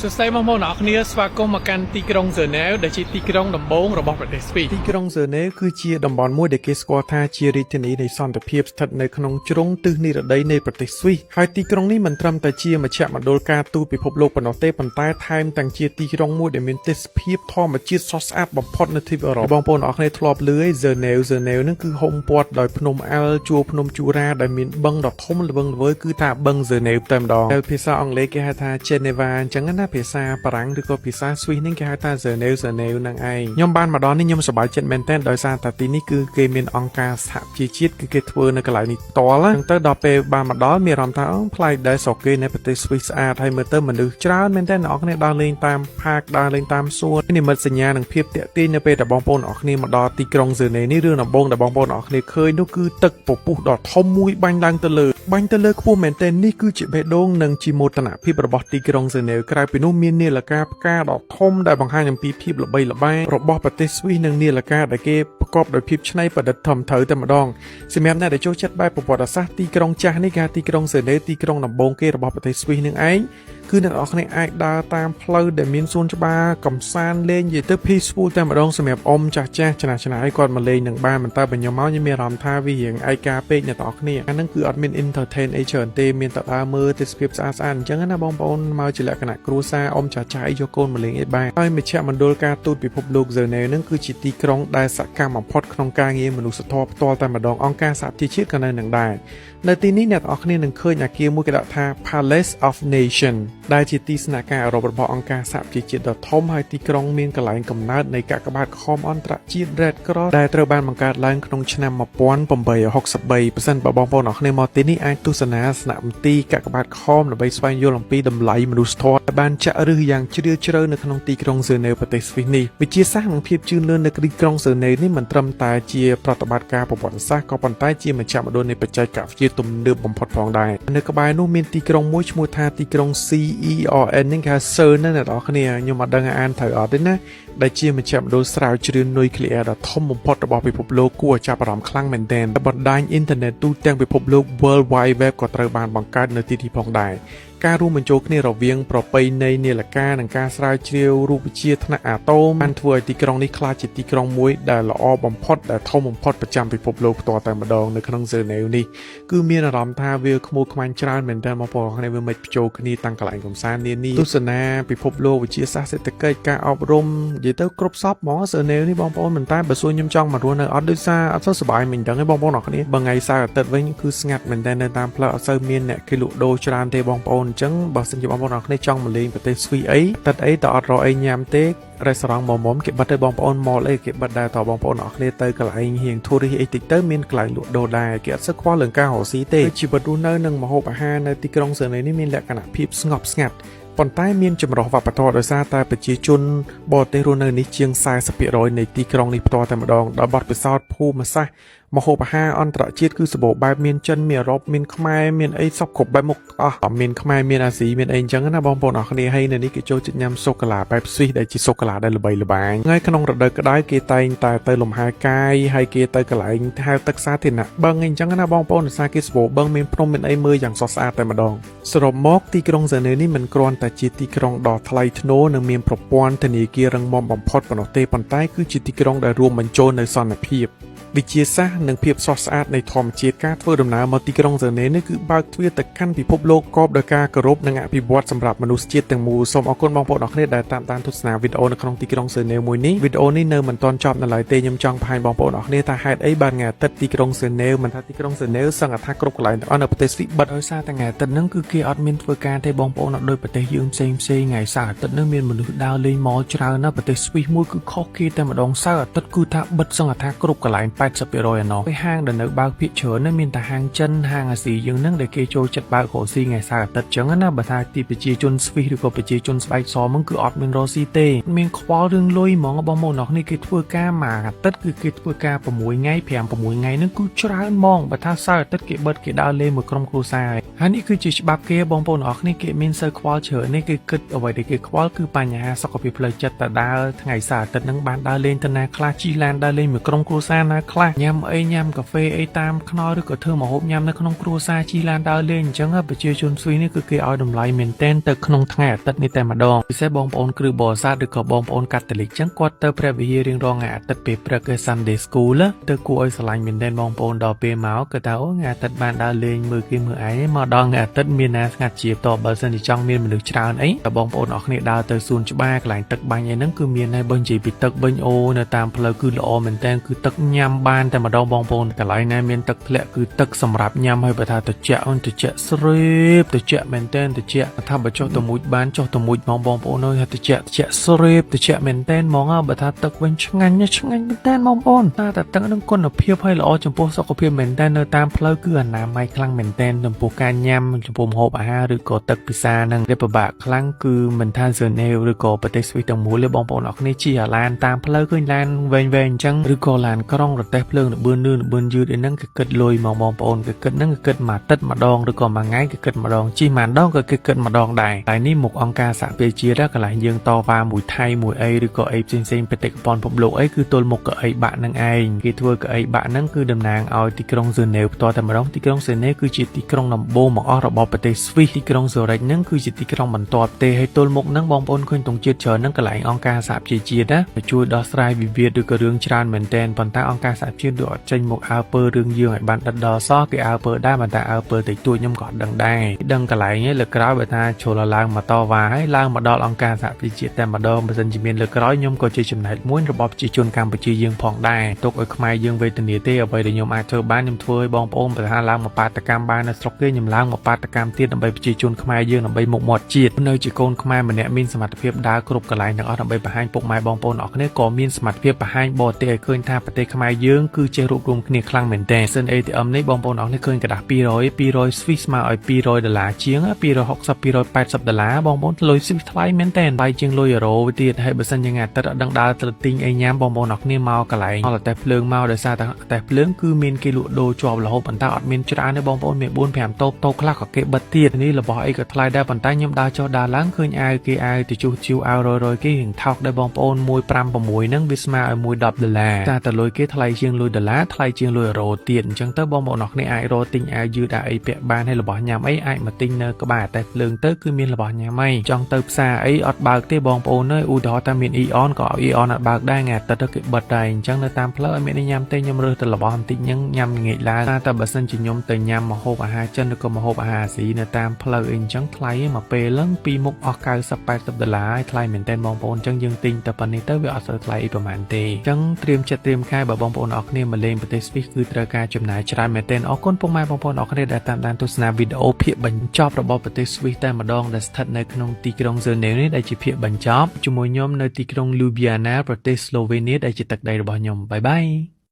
សួស្តីបងប្អូនអរគ្នាស្វាគមន៍មកកាន់ទីក្រុងហ្សឺណែវដែលជាទីក្រុងដំបូងរបស់ប្រទេសស្វីសទីក្រុងហ្សឺណែវគឺជាតំបន់មួយដែលគេស្គាល់ថាជារាជធានីនៃសន្តិភាពស្ថិតនៅក្នុងជ្រុងទិសនិរតីនៃប្រទេសស្វីសហើយទីក្រុងនេះមិនត្រឹមតែជាមជ្ឈមណ្ឌលការទូតពិភពលោកប៉ុណ្ណោះទេប៉ុន្តែថែមទាំងជាទីក្រុងមួយដែលមានទេសភាពធម្មជាតិស្រស់ស្អាតបំផុតនៅទ្វីបអឺរ៉ុបបងប្អូនអរគ្នាធ្លាប់ឮហ្សឺណែវហ្នឹងគឺហុំព័ទ្ធដោយភ្នំអែលជួរភ្នំជូរ៉ាដែលមានបឹងដ៏ធំល្វឹងល្វើយគឺថាបឹងហ្សឺណែវតែម្ដងដែលភាសាអង់គ្លេសគេហៅថា Geneva អញ្ចឹងណាភាសាបារាំងឬក៏ភាសាស្វីសនេះគេហៅថា Geneva នឹងឯងខ្ញុំបានមកដល់នេះខ្ញុំសប្បាយចិត្តមែនទែនដោយសារតែទីនេះគឺគេមានអង្គការសហជីវជាតិគឺគេធ្វើនៅកន្លែងនេះផ្ទាល់ហ្នឹងទៅដល់ពេលបានមកដល់មានអារម្មណ៍ថាប្លែកដែរស្រុកគេនៅប្រទេសស្វីសស្អាតហើយមើលទៅមនុស្សច្រើនមែនទែនអ្នកនរគ្នាដើរលេងតាមផាកដើរលេងតាមសួននេះនិមិត្តសញ្ញានឹងភាពតាក់ទាញនៅពេលដែលបងប្អូនអ្នកនរគ្នាមកដល់ទីក្រុង Geneva នេះរឿងដំបូងដែលបងប្អូនអ្នកនរគ្នាឃើញនោះគឺទឹកពពុះដ៏ធំមួយបាញ់ឡើងទៅលើខ្ពស់មែនទែននេះគឺជាបេះដូងនិងជាមោទនភាពរបស់ទីក្រុង Geneva ក្រៅពីនោះមាននាឡិកាផ្កាដ៏ធំដែលបង្ហាញអំពីភាពល្បីល្បាញរបស់ប្រទេសស្វីសនិងនាឡិកាដែលគេប្រកបដោយភាពច្នៃប្រឌិតធំធៅតែម្ដងសម្រាប់អ្នកដែលចូលចិត្តបែបប្រវត្តិសាស្ត្រទីក្រុងចាស់នេះគេហៅទីក្រុង Geneva ទីក្រុងដំបូងគេរបស់ប្រទេសស្វីសនឹងឯងគឺអ្នកនរគ្នាអាចដើរតាមផ្លូវដែលមានសួនច្បារកំសាន្តលេងនិយាយទៅ peaceful តែម្ដងសម្រាប់អ៊ំចាស់ចំណាស់ឲ្យគាត់មកលេងនឹងបានមិនតែបើខ្ញុំមកខ្ញុំមានអារម្មណ៍ថាវារៀងឯកាពេកអ្នកនរគ្នាអាហ្នឹងគឺអត់មាន entertain អីច្រើនទេមានតែដើរមើលទេសភាពស្អាតអញ្ចឹងណាបងប្អូនមកជាលក្ខណៈគ្រួសារអ៊ំចាស់អីយកកូនមកលេងអីបានហើយមជ្ឈមណ្ឌលការទូតពិភពលោក Geneva ហ្នឹងគឺជាទីក្រុងដែលសកម្មបំផុតក្នុងការងារមនុស្សធម៌ផ្ទាល់តែម្ដងអង្គការសហជីវជាតិក៏នៅនឹងដែរនៅទីនេះអ្នកនរគ្នានឹងឃើញអគារមួយគេដាក់ថា Palace of Nation ដែលជាទីស្នាក់ការរបស់អង្គការសហជីវជាតិដ៏ធំហើយទីក្រុងមានកន្លែងកំណើតនៃកាកបាទខំអន្តរជាតិ Red Cross ដែលត្រូវបានបង្កើតឡើងក្នុងឆ្នាំ1863ប្រសិនបើបងប្អូនអ្នកគ្នាមកទីនេះអាចទស្សនាស្នាក់មន្ទីរកាកបាទខំដើម្បីស្វែងយល់អំពីតម្លៃមនុស្សធម៌ដែលបានចាក់ឫសយ៉ាងជ្រាលជ្រៅនៅក្នុងទីក្រុង Geneva ប្រទេសស្វីសនេះវិជាសាស្ត្រនិងភាពជឿនលឿននៅទីក្រុង Geneva នេះមិនត្រឹមតែជាប្រតិបត្តិការប្រវត្តិសាស្ត្រក៏ប៉ុន្តែជាមជ្ឈមណ្ឌលនៃបច្ចេកវិទ្យាទំនើបបំផុតផងដែរនៅក្បែរនោះមានទីក្រុងមួយឈ្មោះថាទីក្រុង CERN ហ្នឹងគេហៅ CERN ណាអ្នកនរគ្នាខ្ញុំអត់ដឹងអានត្រូវអត់ទេណាដែលជាមជ្ឈមណ្ឌលស្រាវជ្រាវនុយក្លេអ៊ែរដ៏ធំបំផុតរបស់ពិភពលោកគួរឲ្យចាប់អារម្មណ៍ខ្លាំងមែនទែនបណ្ដាញអ៊ីនធឺណិតទូទាំងពិភពលោក World Wide Web ក៏ត្រូវបានបង្កើតនៅទីនេះផងដែរការរួមបញ្ចូលគ្នារវាងប្រពៃណីនាឡិកានិងការស្រាវជ្រាវរូបវិទ្យាថ្នាក់អាតូមបានធ្វើឲ្យទីក្រុងនេះក្លាយជាទីក្រុងមួយដែលល្អបំផុតដែលធំបំផុតប្រចាំពិភពលោកផ្ទាល់តែម្ដងនៅក្នុង Geneva នេះគឺមានអារម្មណ៍ថាវាខ្មោចខ្មាញ់ច្រើនមែនទែនបងប្អូនគ្នាវាមិនបញ្ចូលគ្នាតាំងកន្លែងកំសាន្តនានាទស្សនាពិភពលោកវិទ្យាសាស្ត្រសេដ្ឋកិច្ចការអប់រំនិយាយទៅគ្រប់សពហ្មង Geneva នេះបងប្អូនមិនតែបើសួរខ្ញុំចង់មករស់នៅអត់ដោយសារអត់សូវសប្បាយមិនដឹងទេបងប្អូនគ្នាបើថ្ងៃសៅរ៍អាទិត្យវិញគឺស្ងាត់មែនទែននៅតាមផ្លូវអត់សូវមានអ្នកគេលក់ដូរច្រើនទេបងប្អូនអញ្ចឹងបើសិនជាបងប្អូនអរគ្នាចង់មកលេងប្រទេសស្វីសអីទឹកអីតើអត់រកអីញ៉ាំទេរេស្តូរ៉ង់មុំគេបិទទៅបងប្អូនម៉លអីគេបិទដែរតើបងប្អូនអរគ្នាទៅកន្លែងហៀងធូរីអីតិចទៅមានកន្លែងលក់ដូរដែរគេអត់សូវខ្វល់រឿងការរកស៊ីទេជីវិតរស់នៅនិងម្ហូបអាហារនៅទីក្រុង Geneva នេះមានលក្ខណៈភាពស្ងប់ស្ងាត់ប៉ុន្តែមានចម្រុះវប្បធម៌ដោយសារតែប្រជាជនបរទេសរស់នៅនេះជាង 40% នៃទីក្រុងនេះផ្ទាល់តែម្ដងដោយបទពិសោធន៍ភូមិសាស្ត្រម្ហូបអាហារអន្តរជាតិគឺសម្បូរបែបមានចិនមានអឺរ៉ុបមានខ្មែរមានអីសពគ្រប់បែបមុខអស់មានខ្មែរមានអាស៊ីមានអីអញ្ចឹងណាបងប្អូនអរគ្នាហើយនៅនេះគេចូលចិត្តញ៉ាំសូកូឡាបែបស្វីសដែលជាសូកូឡាដែលល្បីល្បាញថ្ងៃក្នុងរដូវក្តៅគេតែងតែទៅលំហែកាយហើយគេទៅកន្លែងហែលទឹកសាធារណៈបឹងអីអញ្ចឹងណាបងប្អូនដោយសារគេសម្បូរបឹងមានភ្នំមានអីមើលយ៉ាងស្រស់ស្អាតតែម្ដងសរុបមកទីក្រុង Geneva នេះមិនគ្រាន់តែជាទីក្រុងដ៏ថ្លៃថ្នូរនិងមានប្រព័ន្ធធនាគាររឹងមាំបំផុតប៉ុណ្ណោះទេប៉ុន្តែគឺជាទីក្រុងដែលរួមបញ្ចូលនូវសន្តិភាពវិទ្យាសាស្ត្រនិងភាពស្រស់ស្អាតនៃធម្មជាតិការធ្វើដំណើរមកទីក្រុង Geneva នេះគឺបើកទ្វារទៅកាន់ពិភពលោកកបដោយការគោរពនិងអភិវឌ្ឍសម្រាប់មនុស្សជាតិទាំងមូលសូមអរគុណបងប្អូនអរគ្នាដែលតាមដានទស្សនាវីដេអូនៅក្នុងទីក្រុង Geneva មួយនេះវីដេអូនេះនៅមិនទាន់ចប់នៅឡើយទេខ្ញុំចង់បង្ហាញបងប្អូនអរគ្នាថាហេតុអីបានថ្ងៃអាទិត្យទីក្រុង Geneva មិនថាទីក្រុង Geneva សឹងថាគ្រប់កន្លែងទាំងអស់នៅប្រទេសស្វីសបិទដោយសារតែថ្ងៃអាទិត្យហ្នឹងគឺគេអត់មានធ្វើការទេបងប្អូនអត់ដូចប្រទេសយើងផ្សេងថ្ងៃសៅរ៍អាទិត្យហ្នឹងមានមនុស្សដើរលេងម៉លច្រើនណាស់ប្រទេសស្វីសមួយគឺខុសគេតែម្ដងសៅរ៍អាទិត្យគឺថាបិទសឹងថាគ្រប់កន្លែង 80% ឯណោះហើយហាងដែលនៅបើកភាគច្រើនហ្នឹងមានតែហាងចិនហាងអាស៊ីយើងហ្នឹងដែលគេចូលចិត្តបើករកស៊ីថ្ងៃសៅរ៍អាទិត្យចឹងណាបើថាទីប្រជាជនស្វីសឬក៏ប្រជាជនស្បែកសហ្នឹងគឺអត់មានរកស៊ីទេមានខ្វល់រឿងលុយហ្មងបងប្អូនអរគ្នាគេធ្វើការមួយអាទិត្យគឺគេធ្វើការ6ថ្ងៃ5 6ថ្ងៃហ្នឹងគឺច្រើនហ្មងបើថាសៅរ៍អាទិត្យគេបិទគេដើរលេងមួយក្រុមគ្រួសារហើយនេះគឺជាច្បាប់គេបងប្អូនអរគ្នាគេមានសូវខ្វល់ច្រើននេះគេគិតអ្វីដែលគេខ្វល់គឺបញ្ហាសុខភាពផ្លូវចិត្តតើដើរថ្ងៃសៅរ៍អាទិត្យហ្នឹងបានដើរលេងទៅណាខ្លះជិះឡានដើរលេងមួយក្រុមគ្រួសារណា ខ្លះញ៉ាំអីញ៉ាំកាហ្វេអីតាមខ្នល់ឬក៏ធ្វើម្ហូបញ៉ាំនៅក្នុងគ្រួសារជិះឡានដើរលេងអញ្ចឹងប្រជាជនស្វីសនេះគឺគេឲ្យតម្លៃមែនទែនទៅក្នុងថ្ងៃអាទិត្យនេះតែម្ដងពិសេសបងប្អូនគ្រូបរិស័ទឬក៏បងប្អូនកាតូលិកអញ្ចឹងគាត់ទៅព្រះវិហាររៀងរាល់ថ្ងៃអាទិត្យពេលព្រឹកគឺ Sunday School ទៅគួរឲ្យស្រឡាញ់មែនទែនបងប្អូនដល់ពេលមកគឺថាអូថ្ងៃអាទិត្យបានដើរលេងមើលគេមើលឯងមកដល់ថ្ងៃអាទិត្យមានណាស្ងាត់ជាតបើសិនជាចង់មានមនុស្សច្រើនអីតែបងប្អូនអរគ្នាដើរទៅសួនច្បារកន្លែងទឹកបាញ់អីហ្នឹងគឺមានហើយបើនិយាយពីទឹកវិញអូនៅតាមផ្លូវគឺល្អមែនទែនគឺទឹកញ៉ាំបានតែម្ដងបងប្អូនកន្លែងណាមានទឹកធ្លាក់គឺទឹកសម្រាប់ញ៉ាំហើយបើថាត្រជាក់ត្រជាក់ស្រីបត្រជាក់មែនទែនត្រជាក់ថាបើចុះទៅមួយបានចុះទៅមួយបងប្អូនអើយត្រជាក់ស្រីបត្រជាក់មែនទែនហ្មងបើថាទឹកវិញឆ្ងាញ់មែនទែនបងប្អូនតែទឹកនឹងគុណភាពហើយល្អចំពោះសុខភាពមែនទែននៅតាមផ្លូវគឺអនាម័យខ្លាំងមែនទែនចំពោះការញ៉ាំចំពោះម្ហូបអាហារឬក៏ទឹកពិសានឹងវាពិបាកខ្លាំងគឺមិនថាហ្សឺណេវឬក៏ប្រទេសស្វីសទាំងមូលទេបងប្អូនអរគ្នាជិះអាឡានតាមផ្លូវឃើញឡានវែងអញ្ចឹងឬក៏ឡានក្រុងរទេះភ្លើងល្បឿនលឿនល្បឿនយឺតអីហ្នឹងគេគិតលុយមកបងប្អូនគេគិតហ្នឹងគេគិតមួយអាទិត្យម្ដងឬក៏មួយថ្ងៃគេគិតម្ដងជិះមួយដងក៏គេគិតម្ដងដែរតែនេះមុខអង្គការសហប្រជាជាតិកន្លែងយើងតវ៉ាមួយថៃមួយអីឬក៏អីផ្សេងបេតិកភណ្ឌពិភពលោកអីគឺទល់មុខកៅអីបាក់នឹងឯងគេធ្វើកៅអីបាក់ហ្នឹងគឺតំណាងឲ្យទីក្រុងហ្សឺណេវផ្ទាល់តែម្ដងទីក្រុងហ្សឺណេវគឺជាទីក្រុងដំបូងបង្អស់របស់ប្រទេសស្វីសទីក្រុងស៊ូរិចហ្នឹងគឺជាទីក្រុងបន្ទាប់ទេហើយទល់មុខហ្នឹងបងប្អូនឃើញទង់ជាតិច្រើនហ្នឹងកន្លែងអង្គការសហប្រជាជាតិណាជួយដោះស្រាយវិវាទឬក៏រឿងច្រើនមែនទែនប៉ុន្តែអង្គការសហជាតិដូចអត់ចេញមកអើពើរឿងយើងឲ្យបានដិតដល់សោះគេអើពើដែរប៉ុន្តែអើពើតិចតួចខ្ញុំក៏ដឹងដែរដឹងកន្លែងឯងលើក្រោយបើថាចូលឡើងមកតវ៉ាហើយឡើងមកដល់អង្គការសហប្រជាជាតិតែម្ដងបើសិនជាមានលើក្រោយខ្ញុំក៏ជាចំណែកមួយរបស់ប្រជាជនកម្ពុជាយើងផងដែរទុកឲ្យខ្មែរយើងវេទនាទេអ្វីដែលខ្ញុំអាចធ្វើបានខ្ញុំធ្វើឲ្យបងប្អូនបើថាឡើងមកបាតកម្មបាននៅស្រុកគេខ្ញុំឡើងមកបាតកម្មទៀតដើម្បីប្រជាជនខ្មែរយើងដើម្បីមុខមាត់ជាតិនៅជាកូនខ្មែរម្នាក់មានសមត្ថភាពដើរគ្រប់កន្លែងទាំងអស់ដើម្បីបង្ហាញពុកម៉ែបងប្អូនអរគ្នាក៏មានសមត្ថភាពបង្ហាញបរទេសឲ្យឃើញថាប្រទេសខ្មែរយើងគឺចេះរួបរวมគ្នាខ្លាំងមែនទែនសិន ATM នេះបងប្អូនអរគ្នាឃើញกระดาษ200 Swiss មកឲ្យ$200ជាង$260 $280បងប្អូនលុយ Swiss ថ្លៃមែនទែនថ្លៃជាងលុយអឺរ៉ូទៀតហើយបើសិនជាថ្ងៃអាទិត្យអត់ដឹងដើរទៅទិញអីញ៉ាំបងប្អូនអរគ្នាមកកន្លែងអត់តែភ្លើងមកដោយសារតែតែភ្លើងគឺមានគេលក់ដូរជាប់រហូតប៉ុន្តែអត់មានច្រើនទេបងប្អូនមាន 4-5 តូបខ្លះក៏គេបិទទៀតនេះរបស់អីក៏ថ្លៃដែរប៉ុន្តែខ្ញុំដើរចុះដើរឡើងឃើញអាវគេអាវទៅជួសជិវអាវ100គេរៀងថោកដែរបងប្អូន156ហ្នឹងវាស្មើឲ្យ$10តែលុយគេថ្លៃជាងលុយដុល្លារថ្លៃជាងលុយអឺរ៉ូទៀតអញ្ចឹងទៅបងប្អូនអរគ្នាអាចរកទិញអាវយឺតអីពាក់បានហើយរបស់ញ៉ាំអីអាចមកទិញនៅក្បែរតែភ្លើងទៅគឺមានរបស់ញ៉ាំអីចង់ទៅផ្សារអីអត់បើកទេបងប្អូនអើយឧទាហរណ៍ថាមាន Eon ក៏ Eon អត់បើកដែរថ្ងៃអាទិត្យគេបិទដែរអញ្ចឹងនៅតាមផ្លូវអត់មានអីញ៉ាំទេខ្ញុំរើសទៅរបស់បន្តិចហ្នឹងញ៉ាំងាកឡើងតែបើសិនជាខ្ញុំទៅញ៉ាំម្ហូបអាហារចិនឬក៏ម្ហូបអាហារអាស៊ីនៅតាមផ្លូវអីអញ្ចឹងថ្លៃមកពេលឡើងពីមុខអស់$90-$80ហើយថ្លៃមែនតើបងប្អូនអញ្ចឹងយើងទិញតែប៉ុណ្នេះទៅវាអត់សូវថ្លៃអីប្រហែលទេអញ្ចឹងត្រៀមចិត្តត្រៀមកាយបើបងប្អូនអរគ្នាមកលេងប្រទេសស្វីសគឺត្រូវការចំណាយច្រើនមែនទែនអរគុណពុកម៉ែបងប្អូនអរគ្នាដែលតាមដានទស្សនាវីដេអូភាគបញ្ចប់របស់ប្រទេសស្វីសតែម្ដងដែលស្ថិតនៅក្នុងទីក្រុងហ្សឺណេវនេះដែលជាភាគបញ្ចប់ជាមួយខ្ញុំនៅទីក្រុង Ljubljana ប្រទេសស្លូវេនៀដែលជាទឹកដីរបស់ខ្ញុំបាយបាយ